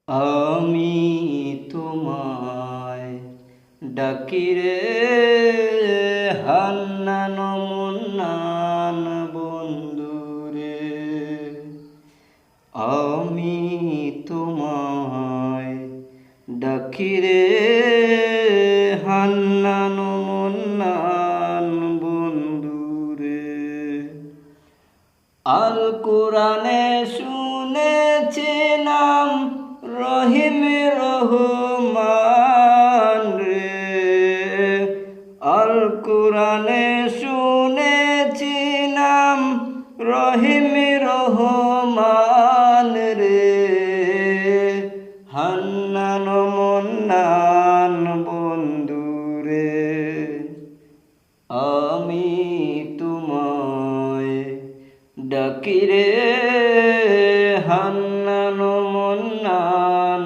আমি তোমায় ডাকি রে হান্নান মুন্নান বন্ধুরে। আমি তোমায় ডাকি রে হান্নান মুন্নান বন্ধুরে। আল কোরআনে শুনেছি নাম রহিম রহমান রে। আল কোরআনে শুনেছি নাম রহিম রহমান রে। হান্নান মন্নান বন্ধুরে। আমি তোমায় ডাকি রে হান্নান মন্নান